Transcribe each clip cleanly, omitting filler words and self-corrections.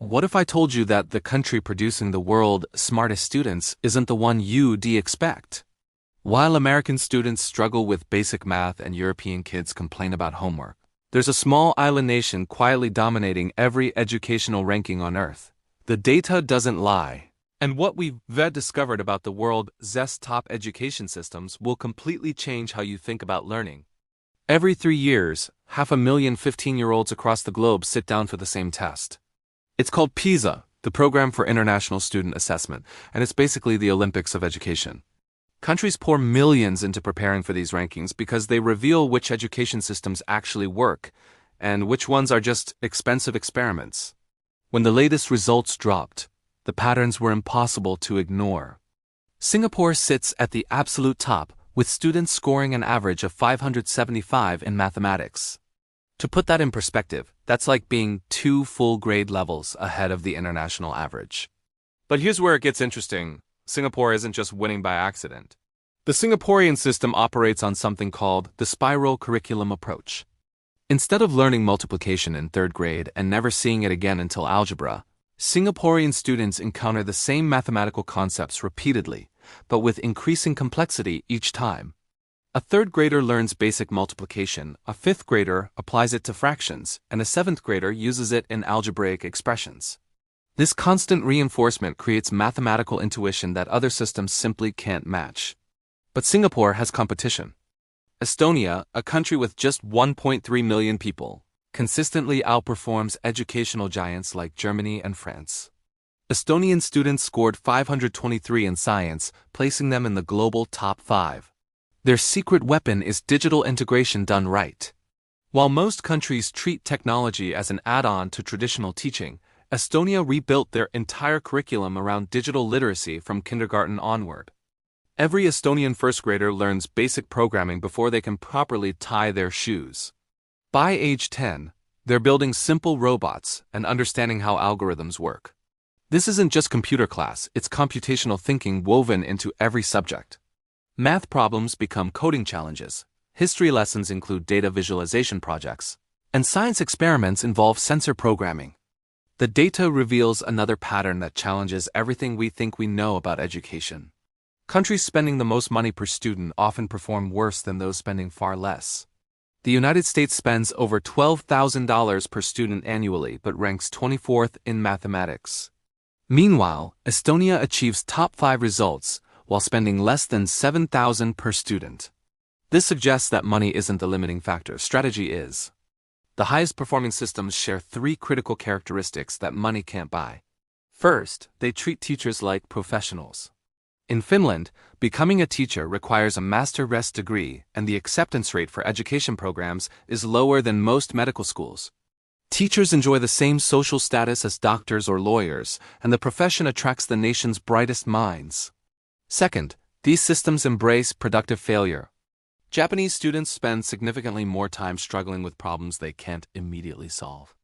What if I told you that the country producing the world's smartest students isn't the one you'd expect? While American students struggle with basic math and European kids complain about homework, there's a small island nation quietly dominating every educational ranking on Earth. The data doesn't lie. And what we've discovered about the world's top education systems will completely change how you think about learning. Every 3 years, 500,000 15-year-olds across the globe sit down for the same test. It's called PISA, the Program for International Student Assessment, and it's basically the Olympics of education. Countries pour millions into preparing for these rankings because they reveal which education systems actually work and which ones are just expensive experiments. When the latest results dropped, the patterns were impossible to ignore. Singapore sits at the absolute top, with students scoring an average of 575 in mathematics. To put that in perspective, that's like being 2 full grade levels ahead of the international average. But here's where it gets interesting. Singapore isn't just winning by accident. The Singaporean system operates on something called the spiral curriculum approach. Instead of learning multiplication in 3rd grade and never seeing it again until algebra, Singaporean students encounter the same mathematical concepts repeatedly, but with increasing complexity each time. A 3rd grader learns basic multiplication, a 5th grader applies it to fractions, and a 7th grader uses it in algebraic expressions. This constant reinforcement creates mathematical intuition that other systems simply can't match. But Singapore has competition. Estonia, a country with just 1.3 million people, consistently outperforms educational giants like Germany and France. Estonian students scored 523 in science, placing them in the global top 5. Their secret weapon is digital integration done right. While most countries treat technology as an add-on to traditional teaching, Estonia rebuilt their entire curriculum around digital literacy from kindergarten onward. Every Estonian 1st grader learns basic programming before they can properly tie their shoes. By age 10, they're building simple robots and understanding how algorithms work. This isn't just computer class, it's computational thinking woven into every subject. Math problems become coding challenges, history lessons include data visualization projects, and science experiments involve sensor programming. The data reveals another pattern that challenges everything we think we know about education. Countries spending the most money per student often perform worse than those spending far less. The United States spends over $12,000 per student annually but ranks 24th in mathematics. Meanwhile, Estonia achieves top 5 results while spending less than $7,000 per student. This suggests that money isn't the limiting factor, strategy is. The highest performing systems share 3 critical characteristics that money can't buy. First, they treat teachers like professionals. In Finland, becoming a teacher requires a master's degree, and the acceptance rate for education programs is lower than most medical schools. Teachers enjoy the same social status as doctors or lawyers, and the profession attracts the nation's brightest minds. Second, these systems embrace productive failure. Japanese students spend significantly more time struggling with problems they can't immediately solve.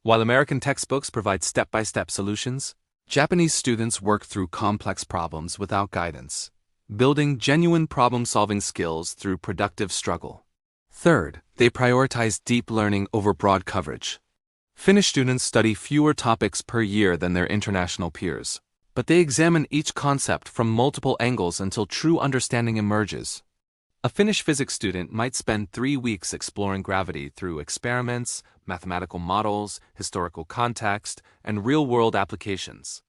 While American textbooks provide step-by-step solutions, Japanese students work through complex problems without guidance, building genuine problem-solving skills through productive struggle. Third, they prioritize deep learning over broad coverage. Finnish students study fewer topics per year than their international peers, but they examine each concept from multiple angles until true understanding emerges. A Finnish physics student might spend 3 weeks exploring gravity through experiments, mathematical models, historical context, and real-world applications.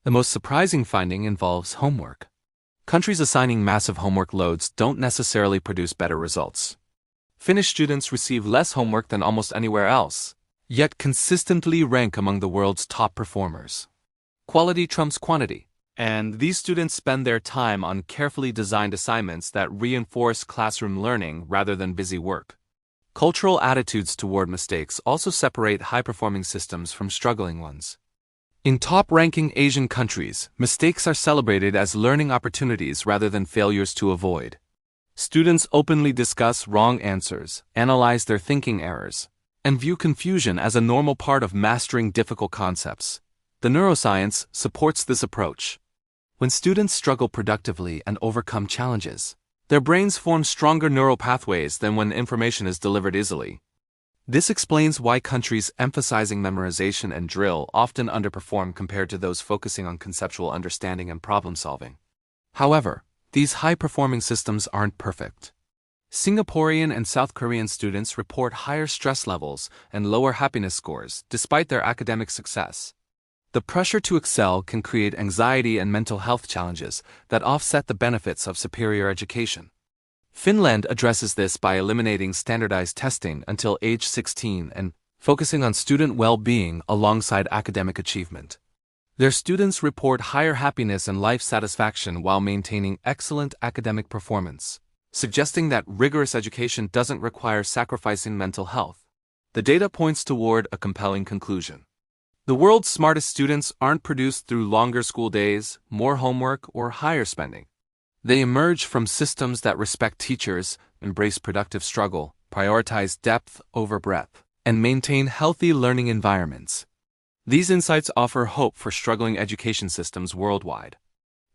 The most surprising finding involves homework. Countries assigning massive homework loads don't necessarily produce better results. Finnish students receive less homework than almost anywhere else, yet consistently rank among the world's top performers. Quality trumps quantity, and these students spend their time on carefully designed assignments that reinforce classroom learning rather than busy work. Cultural attitudes toward mistakes also separate high-performing systems from struggling ones. In top-ranking Asian countries, mistakes are celebrated as learning opportunities rather than failures to avoid. Students openly discuss wrong answers, analyze their thinking errors, and view confusion as a normal part of mastering difficult concepts. The neuroscience supports this approach. When students struggle productively and overcome challenges, their brains form stronger neural pathways than when information is delivered easily. This explains why countries emphasizing memorization and drill often underperform compared to those focusing on conceptual understanding and problem solving. However, these high-performing systems aren't perfect. Singaporean and South Korean students report higher stress levels and lower happiness scores despite their academic success. The pressure to excel can create anxiety and mental health challenges that offset the benefits of superior education. Finland addresses this by eliminating standardized testing until age 16 and focusing on student well-being alongside academic achievement. Their students report higher happiness and life satisfaction while maintaining excellent academic performance, suggesting that rigorous education doesn't require sacrificing mental health. The data points toward a compelling conclusion. The world's smartest students aren't produced through longer school days, more homework, or higher spending. They emerge from systems that respect teachers, embrace productive struggle, prioritize depth over breadth, and maintain healthy learning environments. These insights offer hope for struggling education systems worldwide.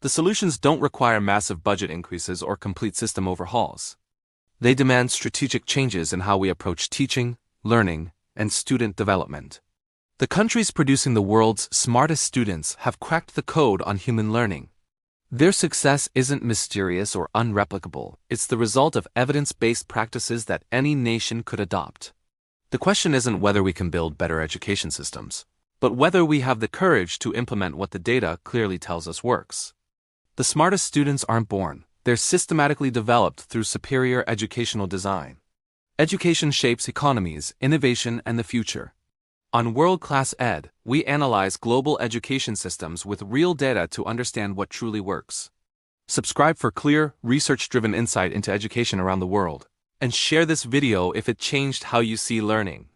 The solutions don't require massive budget increases or complete system overhauls. They demand strategic changes in how we approach teaching, learning, and student development. The countries producing the world's smartest students have cracked the code on human learning. Their success isn't mysterious or unreplicable, it's the result of evidence-based practices that any nation could adopt. The question isn't whether we can build better education systems, but whether we have the courage to implement what the data clearly tells us works. The smartest students aren't born, they're systematically developed through superior educational design. Education shapes economies, innovation, and the future. On World Class Ed, we analyze global education systems with real data to understand what truly works. Subscribe for clear, research-driven insight into education around the world, and share this video if it changed how you see learning.